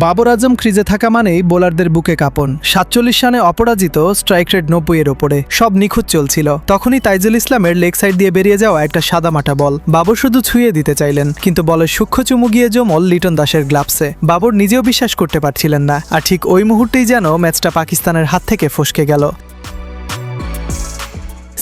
বাবর আজম ক্রিজে থাকা মানেই বোলারদের বুকে কাঁপন। ৪৭ রানে অপরাজিত, স্ট্রাইক রেট ৯০-এর ওপরে, সব নিখুঁত চলছিল। তখনই তাইজুল ইসলামের লেগ সাইড দিয়ে বেরিয়ে যাওয়া একটা সাদামাটা বল। বাবর শুধু ছুঁয়ে দিতে চাইলেন, কিন্তু বলের সূক্ষ্ম চুমু গিয়ে জমল লিটন দাসের গ্লাভসে। বাবর নিজেও বিশ্বাস করতে পারছিলেন না, আর ঠিক ওই মুহূর্তেই যেন ম্যাচটা পাকিস্তানের হাত থেকে ফসকে গেল।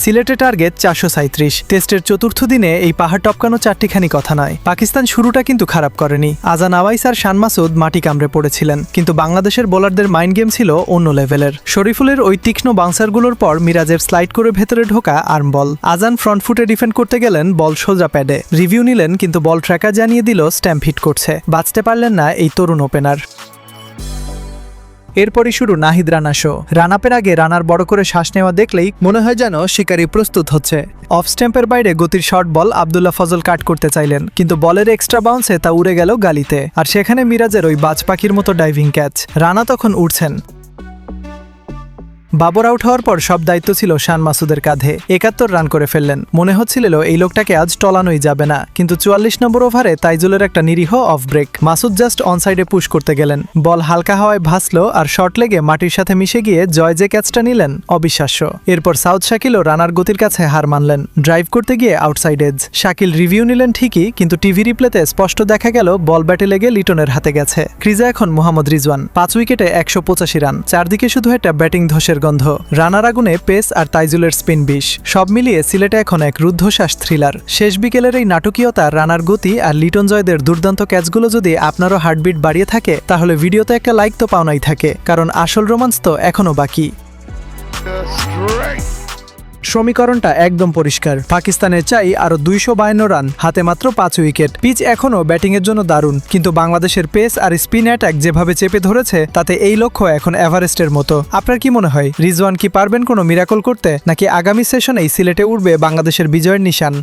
সিলেটে টার্গেট ৪৩৭। টেস্টের চতুর্থ দিনে এই পাহাড় টপকানো চারটিখানি কথা নয়। পাকিস্তান শুরুটা কিন্তু খারাপ করেনি। আজান আওয়াইস আর শান মাসুদ মাটি কামড়ে পড়েছিলেন, কিন্তু বাংলাদেশের বোলারদের মাইন্ড গেম ছিল অন্য লেভেলের। শরীফুলের ওই তীক্ষ্ণ বাউন্সারগুলোর পর মিরাজের স্লাইড করে ভেতরে ঢোকা আর্ম বল। আজান ফ্রন্ট ফুটে ডিফেন্ড করতে গেলেন, বল সোজা প্যাডে। রিভিউ নিলেন, কিন্তু বল ট্র্যাকার জানিয়ে দিল স্ট্যাম্প হিট করছে। বাঁচতে পারলেন না এই তরুণ ওপেনার। এরপরই শুরু নাহিদ রানা শো। রানাপের আগে রানার বড় করে শ্বাস নেওয়া দেখলেই মনে হয় যেন শিকারি প্রস্তুত হচ্ছে। অফ স্ট্যাম্পের বাইরে গতির শর্ট বল আবদুল্লাহ ফজল কাট করতে চাইলেন, কিন্তু বলের এক্সট্রা বাউন্সে তা উড়ে গেল গালিতে। আর সেখানে মিরাজের ওই বাজ পাখির মতো ডাইভিং ক্যাচ। রানা তখন উঠছেন। বাবর আউট হওয়ার পর সব দায়িত্ব ছিল শান মাসুদের কাঁধে। ৭১ রান করে ফেললেন। মনে হচ্ছিল এই লোকটাকে আজ টলানোই যাবে না, কিন্তু ৪৪ নম্বর ওভারে তাইজুলের একটা নিরীহ অফ ব্রেক। মাসুদ জাস্ট অনসাইডে পুশ করতে গেলেন, বল হালকা হাওয়ায় ভাসলো আর শর্ট লেগে মাটির সাথে মিশে গিয়ে জয় যে ক্যাচটা নিলেন, অবিশ্বাস্য। এরপর সাউথ শাকিলও রানার গতির কাছে হার মানলেন, ড্রাইভ করতে গিয়ে আউটসাইড এজ। শাকিল রিভিউ নিলেন ঠিকই, কিন্তু টিভি রিপ্লেতে স্পষ্ট দেখা গেল বল ব্যাটে লেগে লিটনের হাতে গেছে। ক্রিজে এখন মোহাম্মদ রিজওয়ান, ৫ উইকেটে ১৮৫ রান। চারদিকে শুধু একটা ব্যাটিং ধসের গন্ধ। রানার আগুনে পেস আর তাইজুলের স্পিন বিষ। সব মিলিয়ে সিলেটে এখন এক রুদ্ধশ্বাস থ্রিলার। শেষ বিকেলের এই নাটকীয়তা, রানার গতি আর লিটন জয়দের দুর্দান্ত ক্যাচগুলো যদি আপনারও হার্টবিট বাড়িয়ে থাকে, তাহলে ভিডিওতে একটা লাইক তো পাওনাই থাকে, কারণ আসল রোমান্স তো এখনো বাকি। সমীকরণটা একদম পরিষ্কার। পাকিস্তানের চাই আরো ২৫২ রান, হাতে মাত্র ৫ উইকেট। পিচ এখনও ব্যাটিংয়ের জন্য দারুণ, কিন্তু বাংলাদেশের পেস আর স্পিন অ্যাটাক যেভাবে চেপে ধরেছে, তাতে এই লক্ষ্য এখন এভারেস্টের মতো। আপনার কি মনে হয়, রিজওয়ান কি পারবেন কোনো মিরাকল করতে, নাকি আগামী সেশনেই সিলেটে উঠবে বাংলাদেশের বিজয়ের নিশান?